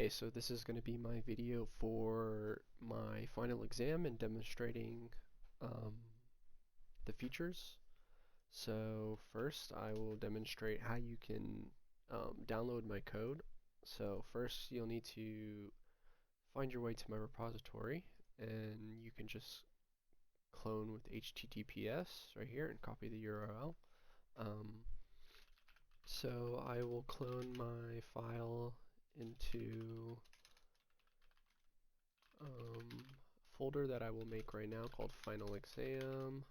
Okay, so this is going to be my video for my final exam and demonstrating um, the features. So first I will demonstrate how you can download my code. So first you'll need to find your way to my repository, and you can just clone with HTTPS right here and copy the URL. So I will clone my file into folder that I will make right now called final exam,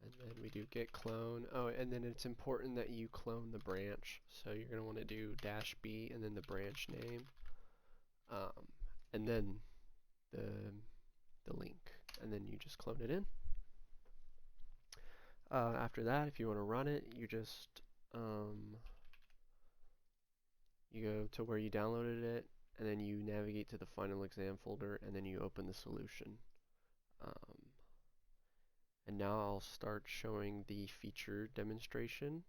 and then we do git clone. Oh, and then it's important that you clone the branch, so you're going to want to do -b and then the branch name, and then the link, and then you just clone it in. After that, if you want to run it, you just you go to where you downloaded it, and then you navigate to the final exam folder, and then you open the solution. And now I'll start showing the feature demonstration.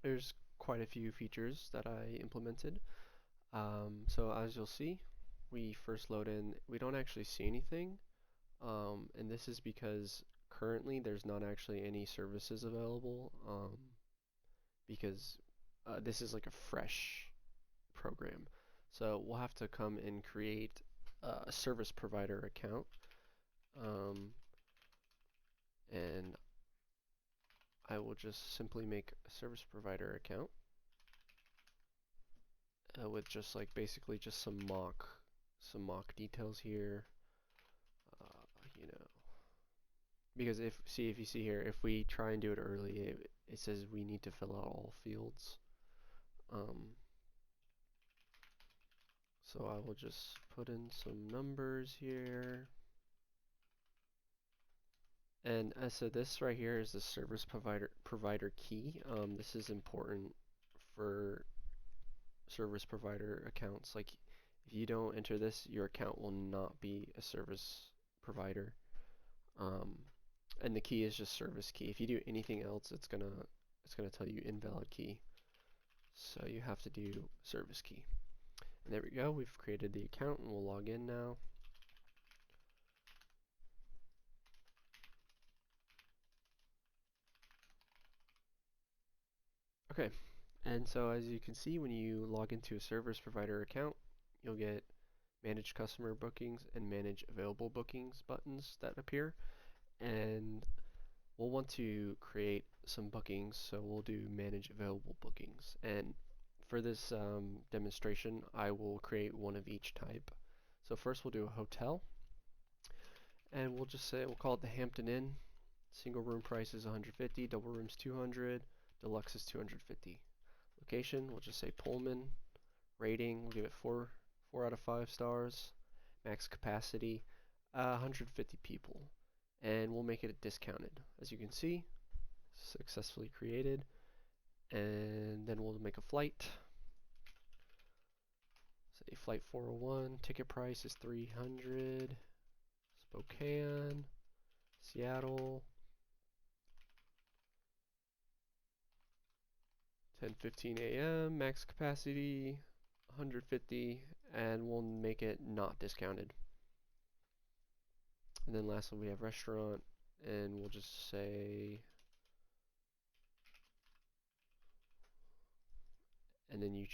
There's quite a few features that I implemented. So as you'll see, we first load in, we don't actually see anything, and this is because currently there's not actually any services available, because this is like a fresh program. So we'll have to come and create a service provider account, and I will just simply make a service provider account with just like basically just some mock details here, you know, because if you see here, if we try and do it early, it says we need to fill out all fields. So I will just put in some numbers here. And so this right here is the service provider key. This is important for service provider accounts. Like, if you don't enter this, your account will not be a service provider. And the key is just service key. If you do anything else, it's gonna tell you invalid key. So you have to do service key. And there we go. We've created the account, and we'll log in now. Okay, and so as you can see, when you log into a service provider account, you'll get manage customer bookings and manage available bookings buttons that appear, and we'll want to create some bookings, so we'll do manage available bookings. And for this demonstration, I will create one of each type. So first we'll do a hotel, and we'll just say, we'll call it the Hampton Inn. Single room price is 150, double rooms 200, deluxe is 250. Location, we'll just say Pullman. Rating, we'll give it 4 out of 5 stars. Max capacity, 150 people. And we'll make it discounted. As you can see, successfully created. And then we'll make a flight. Say flight 401, ticket price is 300. Spokane, Seattle, 10:15 a.m. Max capacity 150, and we'll make it not discounted. And then lastly, we have restaurant, and we'll just say, and then you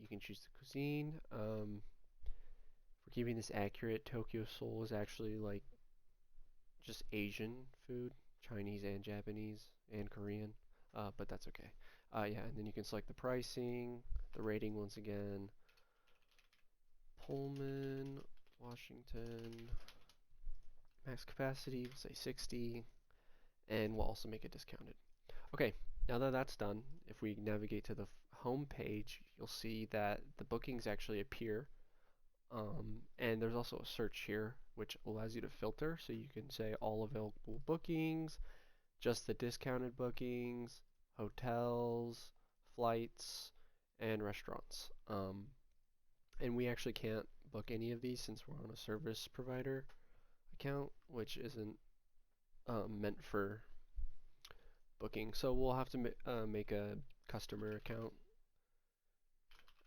can choose the cuisine. For keeping this accurate, Tokyo Seoul is actually like just Asian food, Chinese and Japanese and Korean, but that's okay. Yeah, and then you can select the pricing, the rating once again, Pullman, Washington, max capacity, we'll say 60, and we'll also make it discounted. Okay, now that that's done, if we navigate to the home page, you'll see that the bookings actually appear, and there's also a search here which allows you to filter, so you can say all available bookings, just the discounted bookings, hotels, flights, and restaurants. And we actually can't book any of these since we're on a service provider account, which isn't meant for booking. So we'll have to make a customer account,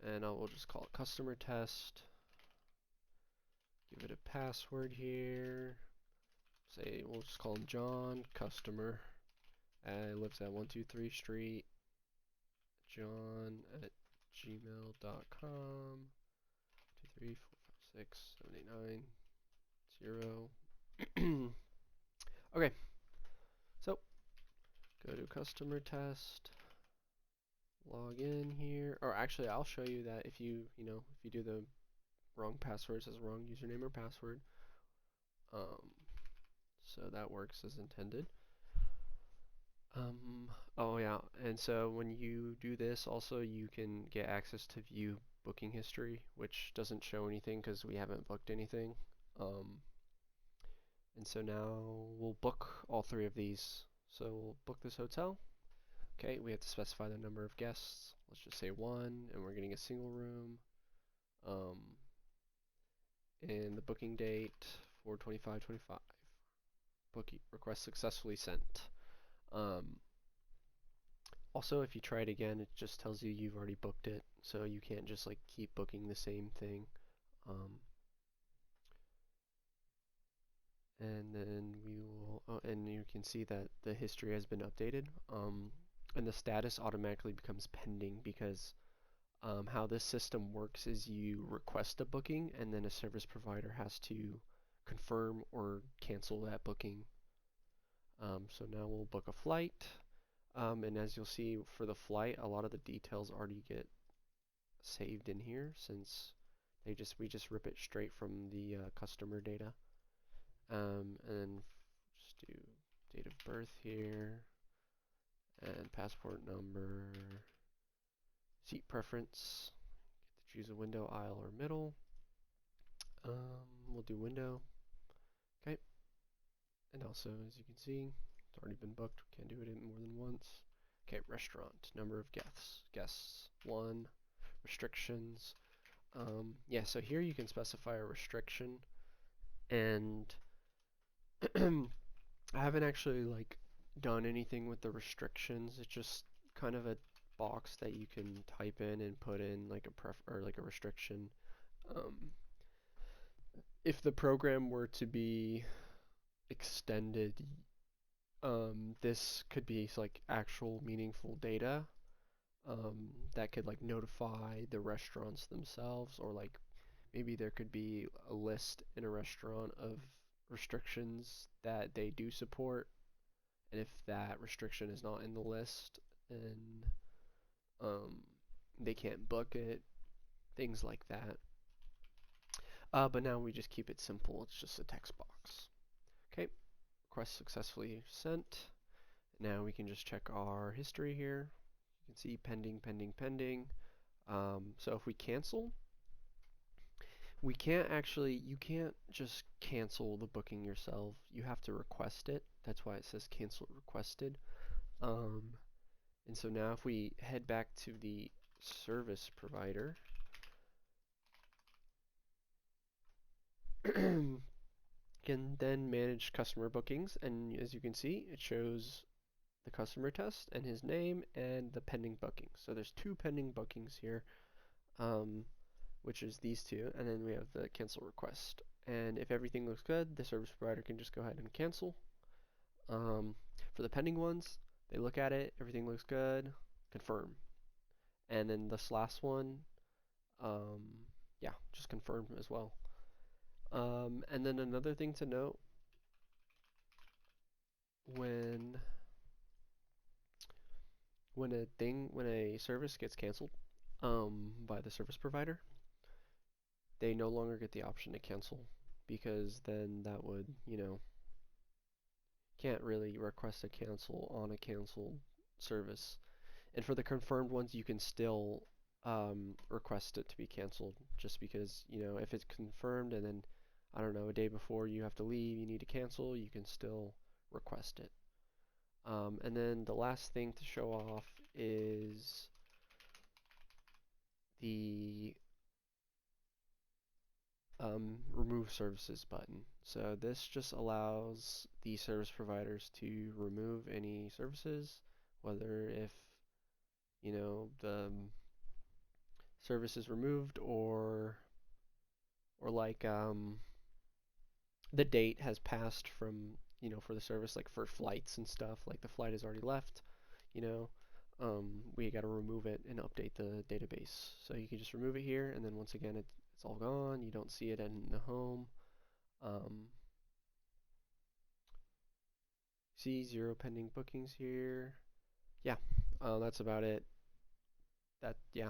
and I will just call it customer test. Give it a password here. Say we'll just call him John, customer. Lives at 123 Street. John at gmail.com. 234567890. Okay, so go to customer test, log in here, or actually I'll show you that if you do the wrong password, it says wrong username or password. So that works as intended. Oh yeah, and so when you do this, also you can get access to view booking history, which doesn't show anything because we haven't booked anything. And so now we'll book all three of these. So we'll book this hotel. Okay, we have to specify the number of guests. Let's just say 1, and we're getting a single room. And the booking date 4/25/25. Booking request successfully sent. Also, if you try it again, it just tells you you've already booked it, so you can't just like keep booking the same thing. And then we will, and you can see that the history has been updated. And the status automatically becomes pending because how this system works is you request a booking, and then a service provider has to confirm or cancel that booking. So now we'll book a flight. And as you'll see for the flight, a lot of the details already get saved in here since we just rip it straight from the customer data. And then just do date of birth here and passport number, seat preference. Get to choose a window, aisle, or middle. We'll do window. Okay. And also, as you can see, it's already been booked. Can't do it more than once. Okay, restaurant, number of guests 1, restrictions. Yeah, so here you can specify a restriction, and I haven't actually like done anything with the restrictions. It's just kind of a box that you can type in and put in like a restriction. If the program were to be extended, this could be like actual meaningful data that could like notify the restaurants themselves, or like maybe there could be a list in a restaurant of restrictions that they do support, and if that restriction is not in the list, then they can't book it, things like that. But now we just keep it simple. It's just a text box. Okay, request successfully sent. Now we can just check our history here. You can see pending, pending, pending. So if we cancel, you can't just cancel the booking yourself. You have to request it. That's why it says cancel requested. And so now if we head back to the service provider, can then manage customer bookings, and as you can see, it shows the customer test and his name and the pending bookings. So there's 2 pending bookings here, which is these 2, and then we have the cancel request. And if everything looks good, the service provider can just go ahead and cancel. For the pending ones, they look at it, everything looks good, confirm. And then this last one, yeah, just confirm as well. And then another thing to note, when a service gets canceled by the service provider, they no longer get the option to cancel, because then that would, can't really request a cancel on a canceled service. And for the confirmed ones, you can still request it to be canceled, just because, if it's confirmed and then, I don't know, a day before you have to leave, you need to cancel, you can still request it. And then the last thing to show off is the remove services button. So this just allows the service providers to remove any services, whether if the service is removed, or like the date has passed from, for the service, like for flights and stuff, like the flight has already left, you know, we got to remove it and update the database. So you can just remove it here, and then once again, it's all gone. You don't see it in the home. Um, see 0 pending bookings here. Yeah, that's about it. Yeah.